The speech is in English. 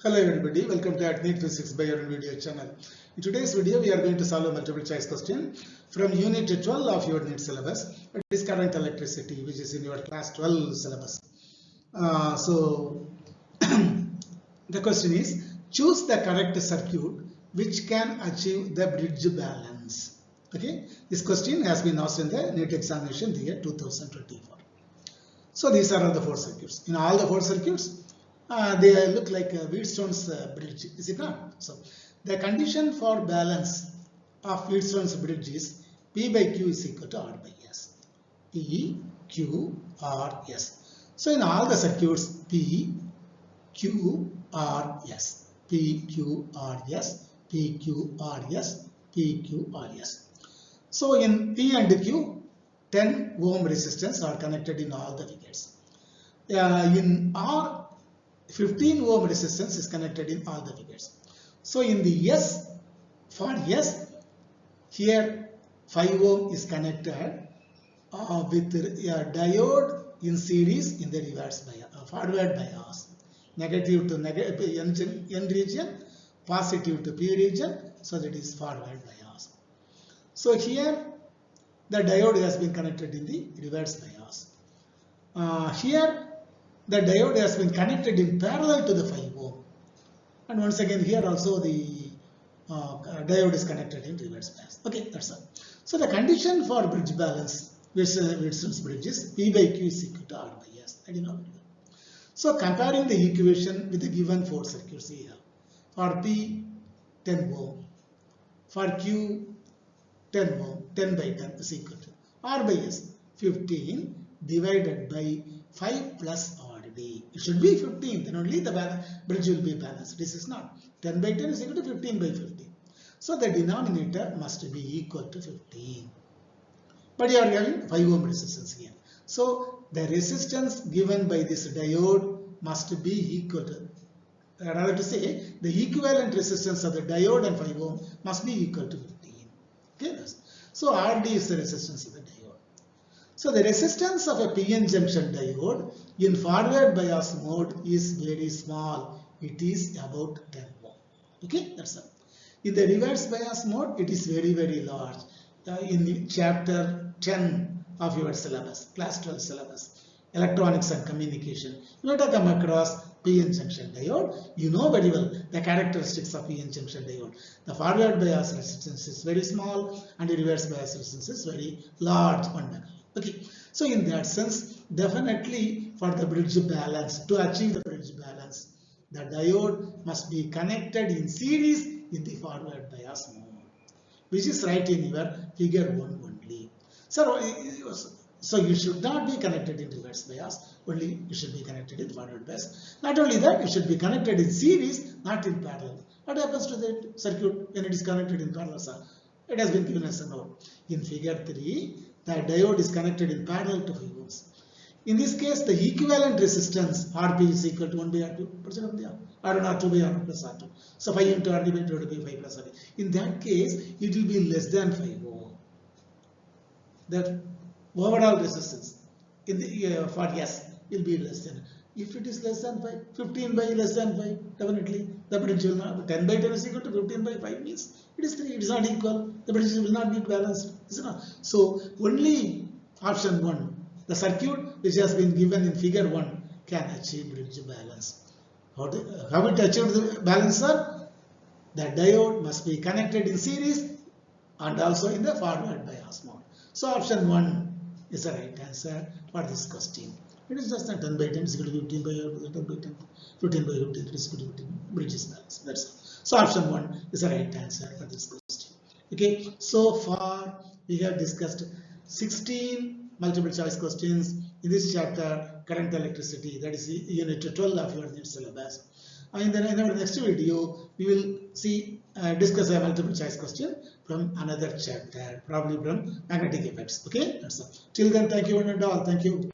Hello everybody, welcome to AtNEET Physics by your video channel. In today's video, we are going to solve a multiple choice question from Unit 12 of your NEET syllabus. It is current electricity, which is in your class 12 syllabus. The question is, choose the correct circuit which can achieve the bridge balance. Okay, this question has been asked in the NEET examination the year 2024. So these are all the four circuits. In all the four circuits, they look like Wheatstone's bridge, is it not? So the condition for balance of Wheatstone's bridge is P by Q is equal to R by S. P, Q, R, S. So in all the circuits, P, Q, R, S. P, Q, R, S. P, Q, R, S. P, Q, R, S. So in P and Q, 10 ohm resistance are connected in all the figures. In R, 15 ohm resistance is connected in all the figures. So in the S, for S, here 5 ohm is connected with a diode in series in the reverse bias, forward bias. Negative to N region, positive to P region, so that is forward bias. So here the diode has been connected in the reverse bias. Here the diode has been connected in parallel to the 5 ohm, and once again here also the diode is connected in reverse bias. Okay, that's all. So the condition for bridge balance, Wheatstone's bridge is P by Q is equal to R by S. I did not do that. So comparing the equation with the given four circuits here, for P 10 ohm, for Q 10 ohm, 10 by 10 is equal to R by S 15 divided by 5 plus RD. It should be 15, then only the bridge will be balanced. This is not. 10 by 10 is equal to 15 by 15. So the denominator must be equal to 15. But you are having 5 ohm resistance here. So the resistance given by this diode must be equal to, rather to say, the equivalent resistance of the diode and 5 ohm must be equal to 15. Okay, so RD is the resistance of the diode. So the resistance of a PN junction diode in forward bias mode is very small. It is about 10 ohm. Okay, that's all. In the reverse bias mode, it is very, very large. In the chapter 10 of your syllabus, class 12 syllabus, electronics and communication, you might have come across PN junction diode. You know very well the characteristics of PN junction diode. The forward bias resistance is very small and the reverse bias resistance is very large, 1 mega. Okay, so in that sense, definitely for the bridge balance, to achieve the bridge balance, the diode must be connected in series in the forward bias mode, which is right in your figure 1 only. So you should not be connected in reverse bias, only you should be connected in forward bias. Not only that, it should be connected in series, not in parallel. What happens to the circuit when it is connected in parallel, sir? It has been given as a note. In figure 3, the diode is connected in parallel to 5 ohms. In this case, the equivalent resistance Rp is equal to 1 by R2, R1 R2 by R1 plus R2. So 5 into RD by 2 by 5 plus RD. In that case, it will be less than 5 ohm. That overall resistance in the for S will be less than. If it is less than 5, 15 by less than 5, definitely the bridge will not. 10 by 10 is equal to 15 by 5 means it is 3. It is not equal. The bridge will not be balanced. Is it not? So only option 1, the circuit which has been given in figure 1 can achieve bridge balance. How it achieve the balance, sir? The diode must be connected in series and also in the forward bias mode. So option 1 is the right answer for this question. It is just a 10 by 10 is equal to 15 by 10 by 10, 15 by 15 is equal to 15. Bridge is balanced. That's all. So option 1 is the right answer for this question. Okay. So far we have discussed 16 multiple choice questions in this chapter, current electricity. That is unit 12 of your NEET syllabus. And then in our next video, we will discuss a multiple choice question from another chapter, probably from magnetic effects. Okay, that's all. Till then, thank you one and all. Thank you.